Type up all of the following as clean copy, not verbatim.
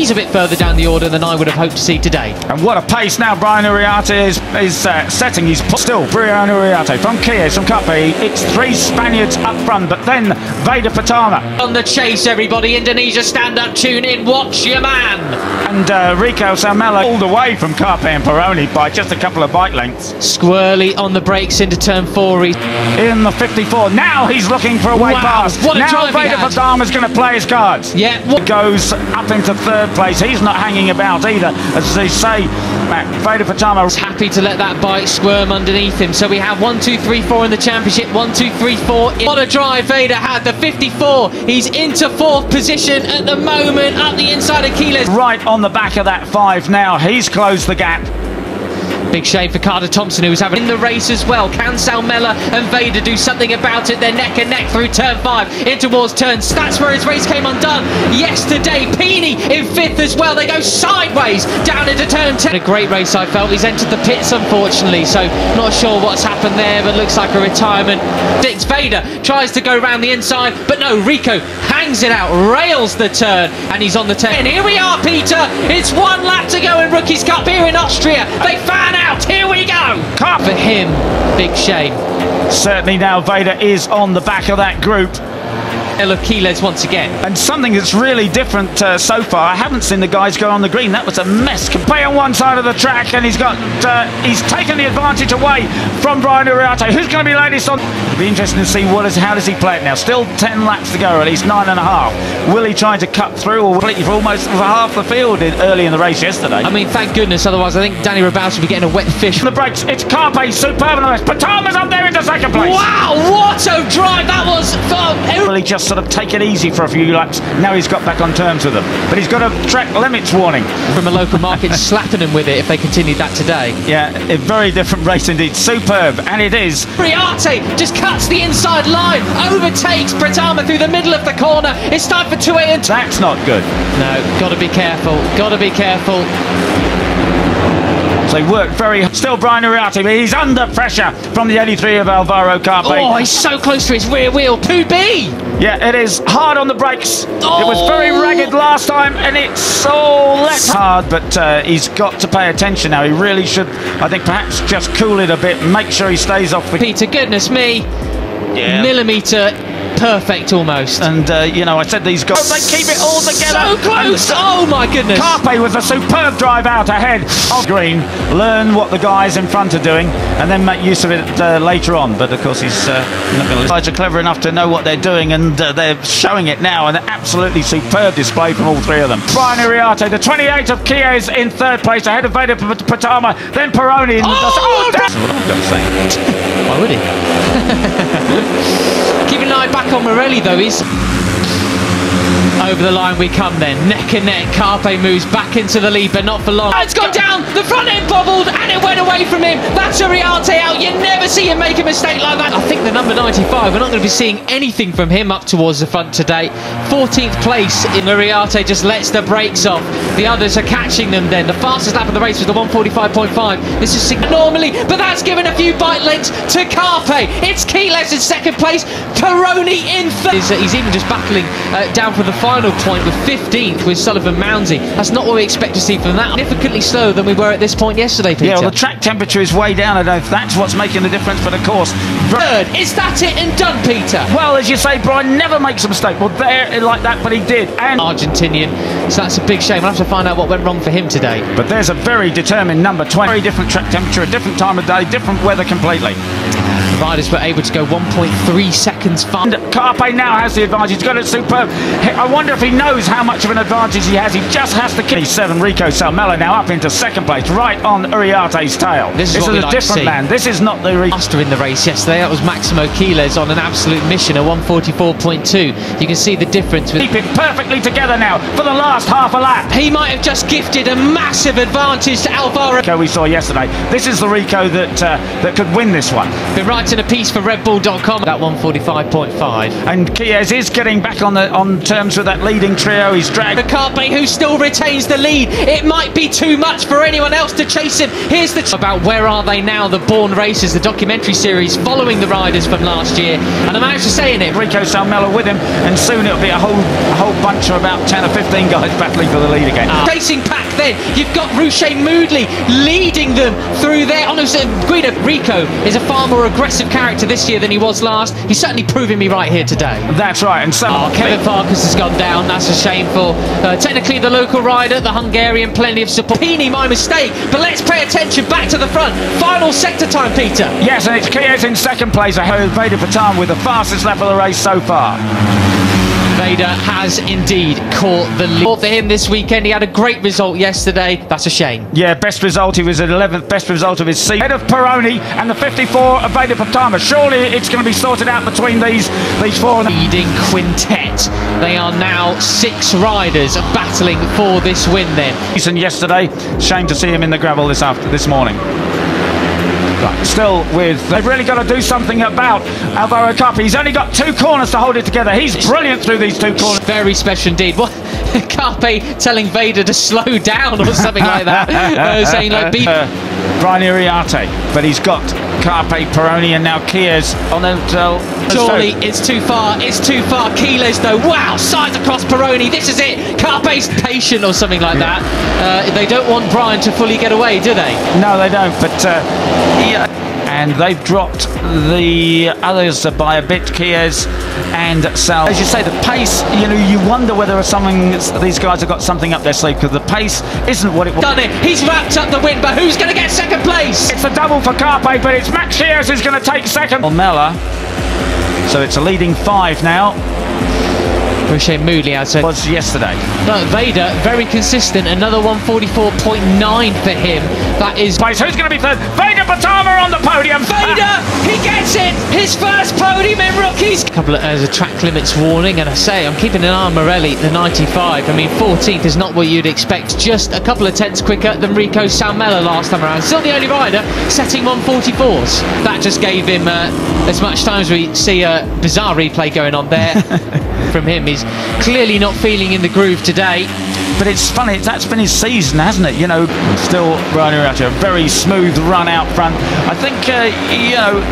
He's a bit further down the order than I would have hoped to see today. And what a pace now Brian Uriarte is setting. He's still Brian Uriarte from Kies, from Carpe. It's 3 Spaniards up front, but then Veda Pratama. On the chase, everybody. Indonesia, stand up, tune in, watch your man. And Rico Salmela pulled away from Carpe and Peroni by just a couple of bike lengths. Squirrely on the brakes into turn 4. In the 54. Now he's looking for a way past. What a now drive Veda Pratama's going to play his cards. Yeah. Goes up into 3rd place. He's not hanging about either. As they say, Veda Pratama is happy to let that bike squirm underneath him. So we have 1, 2, 3, 4 in the championship. 1, 2, 3, 4. What a drive Veda had. The 54. He's into 4th position at the moment. Up the inside of Keeles. Right on the back of that 5 now. He's closed the gap. Big shame for Carter Thompson, who was having in the race as well. Can Salmela and Veda do something about it? They're neck and neck through turn 5 in towards turn. That's where his race came undone yesterday. Peony in 5th as well. They go sideways down into turn 10. A great race, I felt. He's entered the pits, unfortunately, so not sure what's happened there, but looks like a retirement. Dix Veda tries to go round the inside, but no, Rico hangs it out, rails the turn, and he's on the turn. And here we are, Peter. It's 1 lap to go in Rookies Cup here in Austria. They fan out. Here we go. For him, big shame. Certainly now Veda is on the back of that group. Of Keeles once again. And something that's really different so far. I haven't seen the guys go on the green. That was a mess. Play on one side of the track, and he's taken the advantage away from Brian Uriarte. Who's going to be latest on? It'll be interesting to see how does he play it now. Still 10 laps to go, at least 9.5. Will he try to cut through or completely for almost half the field early in the race yesterday? I mean, thank goodness. Otherwise, I think Danny Rabaus would be getting a wet fish. On the brakes, it's Carpe, superb on the rest. Pratama's up there into 2nd place. Wow, what a drive that was from. Really just sort of take it easy for a few laps. Now he's got back on terms with them, but he's got a track limits warning from a local market, slapping him with it if they continued that today. Yeah, a very different race indeed. Superb, and it is. Uriarte just cuts the inside line, overtakes Pratama through the middle of the corner. It's time for 2-8 and that's not good. No, got to be careful. Got to be careful. They work very. Still Brian Uriarte, but he's under pressure from the 83 of Alvaro Carpe. Oh, he's so close to his rear wheel. 2B. Yeah, it is hard on the brakes. Oh. It was very ragged last time, and it's so hard, but he's got to pay attention now. He really should, I think, perhaps just cool it a bit, make sure he stays off the... Peter, goodness me. Yeah. Millimetre perfect almost. And, you know, I said these guys, they keep it all together. So close. Oh, my goodness. Carpe with a superb drive out ahead of green. Learn what the guys in front are doing and then make use of it later on. But, of course, he's not going to listen. Guys are clever enough to know what they're doing, and they're showing it now. An absolutely superb display from all 3 of them. Brian Uriarte, the 28 of Kies in 3rd place, ahead of Veda Pratama, then Peroni. That's what I'm going to say. Why would he? Keeping an eye back on Morelli though. He's over the line we come then. Neck and neck. Carpe moves back into the lead, but not for long. It's gone down. The front end bobbled and it went away from him. That's Uriarte out. You never see him make a mistake like that. I think the number 95, we're not going to be seeing anything from him up towards the front today. 14th place in Uriarte just lets the brakes off. The others are catching them then. The fastest lap of the race was the 1:45.5. This is normally, but that's given a few bike lengths to Carpe. It's Keeles in 2nd place. Peroni in 3rd. He's even just battling down for the final point with 15th with Sullivan Mounsey. That's not what we expect to see from that. Significantly slower than we were at this point yesterday, Peter. Yeah, well, the track temperature is way down. I don't know if that's what's making the difference, but of course... 3rd. Is that it and done, Peter? Well, as you say, Brian never makes a mistake. Well, there like that, but he did. And Argentinian, so that's a big shame. We'll have to find out what went wrong for him today. But there's a very determined number 20. Very different track temperature, a different time of day, different weather completely. The riders were able to go 1.3 seconds faster. Carpe now has the advantage. He's got it superb. I wonder if he knows how much of an advantage he has. He just has to kill. 7 Rico Salmela now up into 2nd place, right on Uriarte's tail. This is a different man. This is not the master in the race yesterday. That was Maximo Keeles on an absolute mission, a 1:44.2. You can see the difference. Keep it perfectly together now for the last half a lap. He might have just gifted a massive advantage to Alvaro. We saw yesterday. This is the Rico that could win this one. Been right writing a piece for redbull.com. That 145.5. And Chies is getting back on terms with that leading trio. He's dragged Carpe, who still retains the lead. It might be too much for anyone else to chase him. Here's the about Where Are They Now, the Born Racers, the documentary series following the riders from last year. And I managed to say in it, Rico Salmella with him, and soon it'll be a whole bunch of about 10 or 15 guys battling for the lead again. Chasing pack then, you've got Ruche Moodley leading them through there. Honestly, Guido Rico is a far more aggressive character this year than he was last. He's certainly proving me right here today. That's right. And so Kevin Farkas has gone down. That's a shame for technically the local rider, the Hungarian. Plenty of support. Pini, my mistake, but let's pay attention back to the front. Final sector time, Peter. Yes, and it's Chies in second place ahead of Veda Pratama with the fastest lap of the race so far. Veda has indeed caught the lead for him this weekend. He had a great result yesterday. That's a shame. Yeah, best result. He was at 11th, best result of his season. Ahead of Peroni and the 54 of Veda Pratama. Surely it's going to be sorted out between these four. Leading quintet. They are now 6 riders battling for this win then. And yesterday, shame to see him in the gravel this morning. Right, still they've really got to do something about Alvaro Carpe. He's only got 2 corners to hold it together. He's brilliant through these 2 corners. Very special indeed. What? Carpe telling Veda to slow down or something like that. Saying like beat Brian Iriarte, but he's got Carpe, Peroni, and now Chies on the surely it's too far. It's too far. Chies though. Wow, sides across Peroni. This is it. Carpe's patient or something like that. They don't want Brian to fully get away, do they? No, they don't. But yeah. And they've dropped the others by a bit, Chies and Sal. As you say, the pace, you wonder whether these guys have got something up their sleeve, because the pace isn't what it was. Done it. He's wrapped up the win, but who's going to get second place? It's a double for Carpe, but it's Max Chies who's going to take second. Mella. So it's a leading 5 now. Ruche Moodley, as was yesterday. No, Veda, very consistent. Another 144.9 for him. That is. Who's going to be third? Veda Pratama on the podium. Veda, he gets it. His first podium in rookies. There's a track limits warning, and I say I'm keeping an eye on Morelli, the 95. I mean, 14th is not what you'd expect. Just a couple of tenths quicker than Rico Salmella last time around. Still the only rider setting 144s. That just gave him as much time as we see a bizarre replay going on there from him. He's clearly not feeling in the groove today. But it's funny, that's been his season, hasn't it? Still riding around here. A very smooth run out front. I think,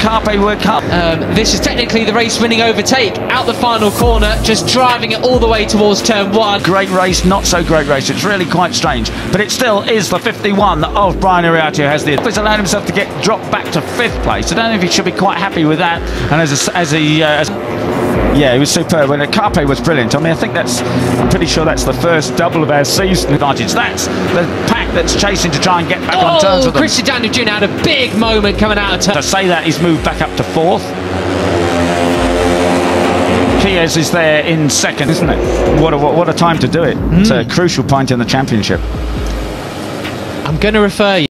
Carpe worked up. This is technically the race-winning overtake. Out the final corner, just driving it all the way towards turn 1. Great race, not so great race. It's really quite strange. But it still is the 51 of Brian Iriarte who has the... He's allowed himself to get dropped back to 5th place. I don't know if he should be quite happy with that. And yeah, he was superb. When Carpe was brilliant. I mean, I'm pretty sure that's the first double of our season advantage. That's the pack that's chasing to try and get back on terms with them. Christian Daniel Jr. had a big moment coming out of turn. To say that, he's moved back up to 4th. Chies is there in 2nd, isn't it? What a time to do it. It's a crucial point in the championship. I'm going to refer you